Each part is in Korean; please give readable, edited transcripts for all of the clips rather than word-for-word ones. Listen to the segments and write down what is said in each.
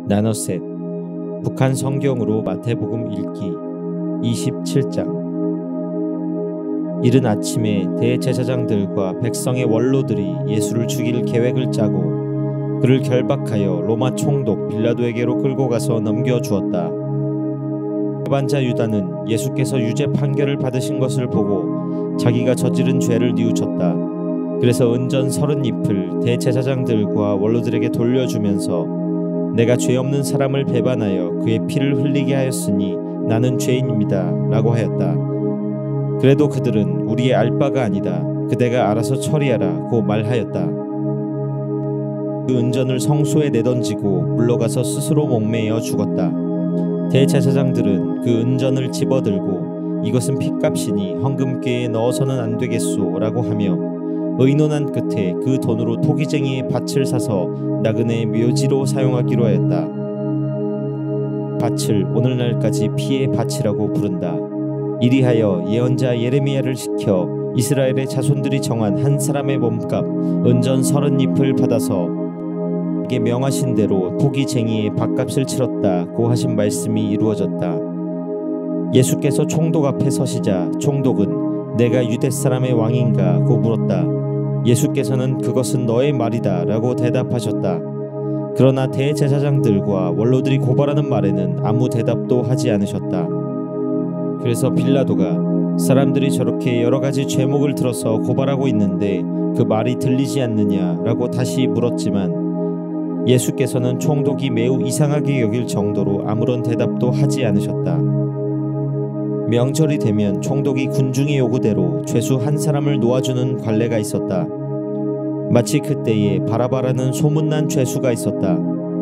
나눗셋 북한 성경으로 마태복음 읽기 27장. 이른 아침에 대제사장들과 백성의 원로들이 예수를 죽일 계획을 짜고 그를 결박하여 로마 총독 빌라도에게로 끌고 가서 넘겨주었다. 배반자 유다는 예수께서 유죄 판결을 받으신 것을 보고 자기가 저지른 죄를 뉘우쳤다. 그래서 은전 30잎을 대제사장들과 원로들에게 돌려주면서 내가 죄 없는 사람을 배반하여 그의 피를 흘리게 하였으니 나는 죄인입니다 라고 하였다. 그래도 그들은 우리의 알 바가 아니다. 그대가 알아서 처리하라고 말하였다. 그 은전을 성소에 내던지고 물러가서 스스로 목매어 죽었다. 대제사장들은 그 은전을 집어들고 이것은 핏값이니 헌금궤에 넣어서는 안 되겠소 라고 하며 의논한 끝에 그 돈으로 토기쟁이의 밭을 사서 나그네의 묘지로 사용하기로 하였다. 밭을 오늘날까지 피의 밭이라고 부른다. 이리하여 예언자 예레미야를 시켜 이스라엘의 자손들이 정한 한 사람의 몸값 은전 30잎을 받아서 그에게 명하신 대로 토기쟁이의 밭값을 치렀다고 하신 말씀이 이루어졌다. 예수께서 총독 앞에 서시자 총독은 내가 유대 사람의 왕인가 고 물었다. 예수께서는 그것은 너의 말이다 라고 대답하셨다. 그러나 대제사장들과 원로들이 고발하는 말에는 아무 대답도 하지 않으셨다. 그래서 빌라도가 사람들이 저렇게 여러가지 죄목을 들어서 고발하고 있는데 그 말이 들리지 않느냐 라고 다시 물었지만 예수께서는 총독이 매우 이상하게 여길 정도로 아무런 대답도 하지 않으셨다. 명절이 되면 총독이 군중의 요구대로 죄수 한 사람을 놓아주는 관례가 있었다. 마치 그때에 바라바라는 소문난 죄수가 있었다.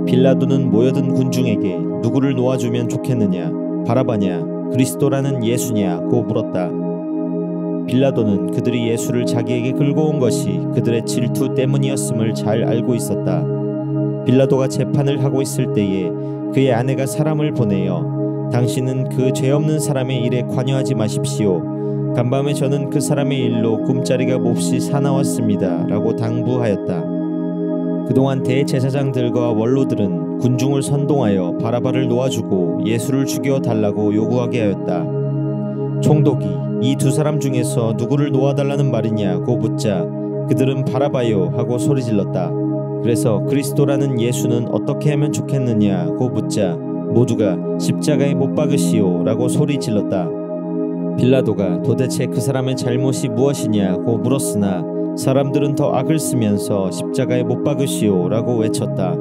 빌라도는 모여든 군중에게 누구를 놓아주면 좋겠느냐, 바라바냐, 그리스도라는 예수냐고 물었다. 빌라도는 그들이 예수를 자기에게 끌고 온 것이 그들의 질투 때문이었음을 잘 알고 있었다. 빌라도가 재판을 하고 있을 때에 그의 아내가 사람을 보내어 당신은 그 죄 없는 사람의 일에 관여하지 마십시오. 간밤에 저는 그 사람의 일로 꿈자리가 몹시 사나웠습니다 라고 당부하였다. 그동안 대제사장들과 원로들은 군중을 선동하여 바라바를 놓아주고 예수를 죽여달라고 요구하게 하였다. 총독이 이 두 사람 중에서 누구를 놓아달라는 말이냐고 묻자 그들은 바라바요 하고 소리질렀다. 그래서 그리스도라는 예수는 어떻게 하면 좋겠느냐고 묻자 모두가 십자가에 못 박으시오 라고 소리질렀다. 빌라도가 도대체 그 사람의 잘못이 무엇이냐고 물었으나 사람들은 더 악을 쓰면서 십자가에 못 박으시오 라고 외쳤다.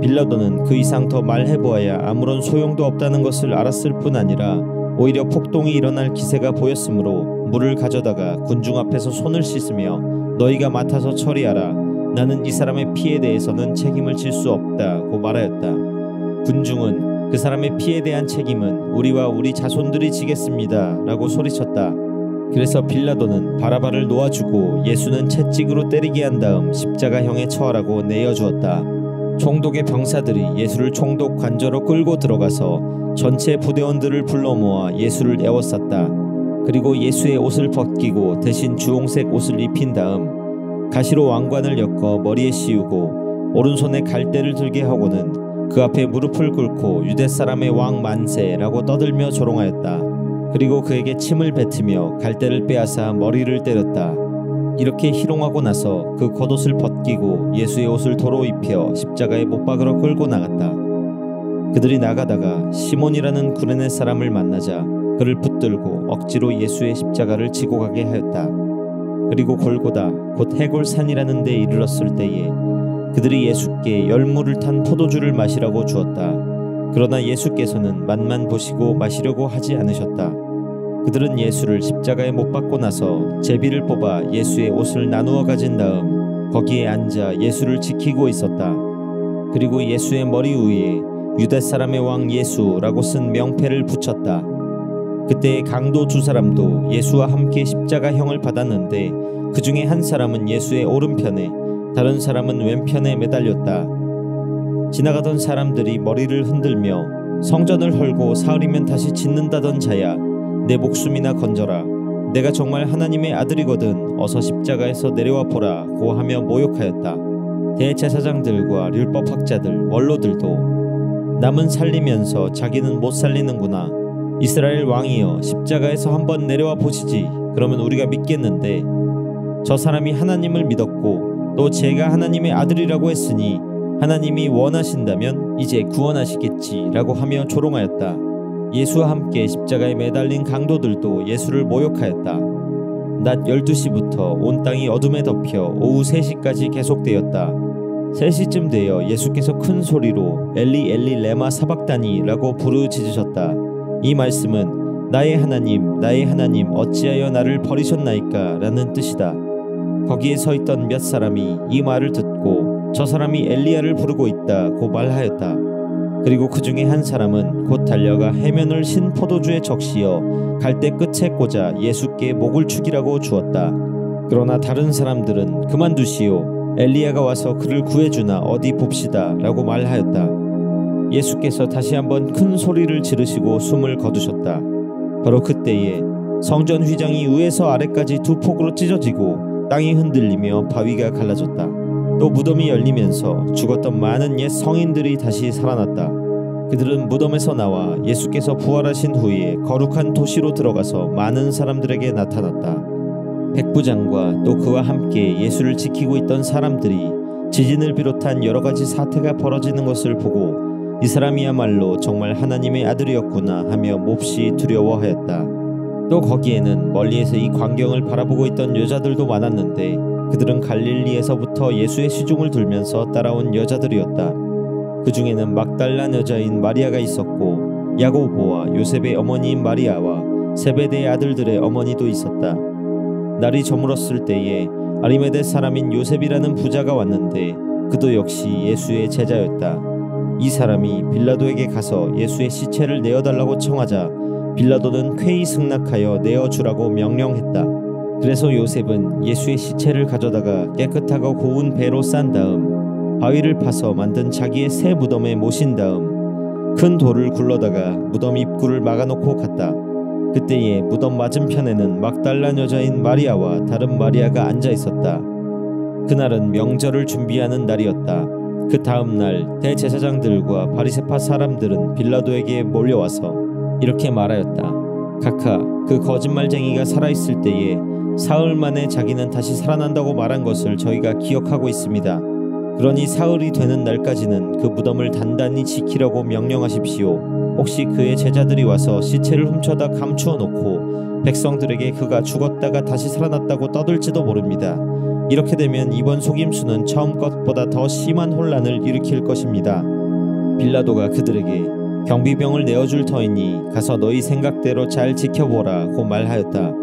빌라도는 그 이상 더 말해보아야 아무런 소용도 없다는 것을 알았을 뿐 아니라 오히려 폭동이 일어날 기세가 보였으므로 물을 가져다가 군중 앞에서 손을 씻으며 너희가 맡아서 처리하라. 나는 이 사람의 피에 대해서는 책임을 질 수 없다고 말하였다. 군중은 그 사람의 피에 대한 책임은 우리와 우리 자손들이 지겠습니다 라고 소리쳤다. 그래서 빌라도는 바라바를 놓아주고 예수는 채찍으로 때리게 한 다음 십자가형에 처하라고 내어주었다. 총독의 병사들이 예수를 총독 관저로 끌고 들어가서 전체 부대원들을 불러 모아 예수를 에워쌌다. 그리고 예수의 옷을 벗기고 대신 주홍색 옷을 입힌 다음 가시로 왕관을 엮어 머리에 씌우고 오른손에 갈대를 들게 하고는 그 앞에 무릎을 꿇고 유대 사람의 왕 만세라고 떠들며 조롱하였다. 그리고 그에게 침을 뱉으며 갈대를 빼앗아 머리를 때렸다. 이렇게 희롱하고 나서 그 겉옷을 벗기고 예수의 옷을 도로 입혀 십자가에 못 박으러 끌고 나갔다. 그들이 나가다가 시몬이라는 구레네 사람을 만나자 그를 붙들고 억지로 예수의 십자가를 지고 가게 하였다. 그리고 골고다 곧 해골산이라는 데 이르렀을 때에 그들이 예수께 열무를 탄 포도주를 마시라고 주었다. 그러나 예수께서는 맛만 보시고 마시려고 하지 않으셨다. 그들은 예수를 십자가에 못 박고 나서 제비를 뽑아 예수의 옷을 나누어 가진 다음 거기에 앉아 예수를 지키고 있었다. 그리고 예수의 머리 위에 유대 사람의 왕 예수라고 쓴 명패를 붙였다. 그때 강도 두 사람도 예수와 함께 십자가형을 받았는데 그 중에 한 사람은 예수의 오른편에 다른 사람은 왼편에 매달렸다. 지나가던 사람들이 머리를 흔들며 성전을 헐고 사흘이면 다시 짓는다던 자야 내 목숨이나 건져라. 내가 정말 하나님의 아들이거든 어서 십자가에서 내려와 보라 고 하며 모욕하였다. 대제사장들과 율법학자들 원로들도 남은 살리면서 자기는 못 살리는구나. 이스라엘 왕이여, 십자가에서 한번 내려와 보시지. 그러면 우리가 믿겠는데. 저 사람이 하나님을 믿었고 또 제가 하나님의 아들이라고 했으니 하나님이 원하신다면 이제 구원하시겠지라고 하며 조롱하였다. 예수와 함께 십자가에 매달린 강도들도 예수를 모욕하였다. 낮 12시부터 온 땅이 어둠에 덮여 오후 3시까지 계속되었다. 3시쯤 되어 예수께서 큰 소리로 엘리 엘리 레마 사박다니라고 부르짖으셨다. 이 말씀은 나의 하나님 어찌하여 나를 버리셨나이까 라는 뜻이다. 거기에 서 있던 몇 사람이 이 말을 듣고 저 사람이 엘리야를 부르고 있다고 말하였다. 그리고 그 중에 한 사람은 곧 달려가 해면을 신 포도주에 적시어 갈대 끝에 꽂아 예수께 목을 축이라고 주었다. 그러나 다른 사람들은 그만두시오. 엘리야가 와서 그를 구해주나 어디 봅시다 라고 말하였다. 예수께서 다시 한번 큰 소리를 지르시고 숨을 거두셨다. 바로 그때에 성전 휘장이 위에서 아래까지 두 폭으로 찢어지고 땅이 흔들리며 바위가 갈라졌다. 또 무덤이 열리면서 죽었던 많은 옛 성인들이 다시 살아났다. 그들은 무덤에서 나와 예수께서 부활하신 후에 거룩한 도시로 들어가서 많은 사람들에게 나타났다. 백부장과 또 그와 함께 예수를 지키고 있던 사람들이 지진을 비롯한 여러 가지 사태가 벌어지는 것을 보고 이 사람이야말로 정말 하나님의 아들이었구나 하며 몹시 두려워하였다. 또 거기에는 멀리에서 이 광경을 바라보고 있던 여자들도 많았는데 그들은 갈릴리에서부터 예수의 시중을 들면서 따라온 여자들이었다. 그 중에는 막달란 여자인 마리아가 있었고 야고보와 요셉의 어머니인 마리아와 세베대의 아들들의 어머니도 있었다. 날이 저물었을 때에 아리메데 사람인 요셉이라는 부자가 왔는데 그도 역시 예수의 제자였다. 이 사람이 빌라도에게 가서 예수의 시체를 내어달라고 청하자 빌라도는 쾌히 승낙하여 내어주라고 명령했다. 그래서 요셉은 예수의 시체를 가져다가 깨끗하고 고운 배로 싼 다음 바위를 파서 만든 자기의 새 무덤에 모신 다음 큰 돌을 굴러다가 무덤 입구를 막아놓고 갔다. 그때에 무덤 맞은편에는 막달란 여자인 마리아와 다른 마리아가 앉아 있었다. 그날은 명절을 준비하는 날이었다. 그 다음 날 대제사장들과 바리새파 사람들은 빌라도에게 몰려와서 이렇게 말하였다. 각하, 그 거짓말쟁이가 살아있을 때에 사흘 만에 자기는 다시 살아난다고 말한 것을 저희가 기억하고 있습니다. 그러니 사흘이 되는 날까지는 그 무덤을 단단히 지키라고 명령하십시오. 혹시 그의 제자들이 와서 시체를 훔쳐다 감추어 놓고 백성들에게 그가 죽었다가 다시 살아났다고 떠들지도 모릅니다. 이렇게 되면 이번 속임수는 처음 것보다 더 심한 혼란을 일으킬 것입니다. 빌라도가 그들에게 경비병을 내어줄 터이니 가서 너희 생각대로 잘 지켜보라고 말하였다.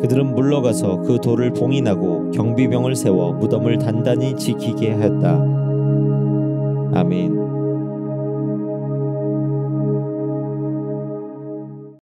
그들은 물러가서 그 돌을 봉인하고 경비병을 세워 무덤을 단단히 지키게 하였다.